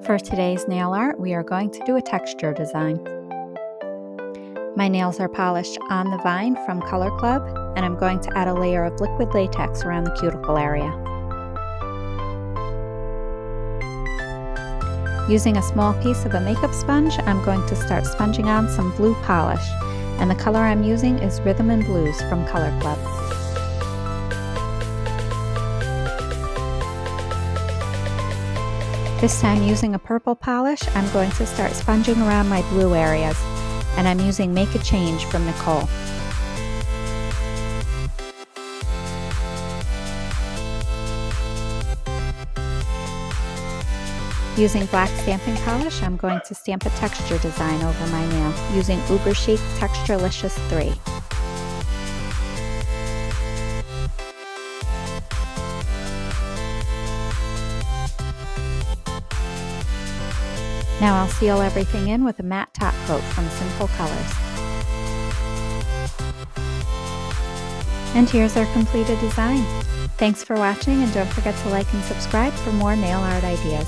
For today's nail art, we are going to do a texture design. My nails are polished on the vine from Color Club, and I'm going to add a layer of liquid latex around the cuticle area. Using a small piece of a makeup sponge, I'm going to start sponging on some blue polish, and the color I'm using is Rhythm and Blues from Color Club. This time, using a purple polish, I'm going to start sponging around my blue areas, and I'm using Make a Change from Nicole. Using black stamping polish, I'm going to stamp a texture design over my nail using UberChic's Texture-licious 3. Now I'll seal everything in with a matte top coat from Simple Colors. And here's our completed design. Thanks for watching, and don't forget to like and subscribe for more nail art ideas.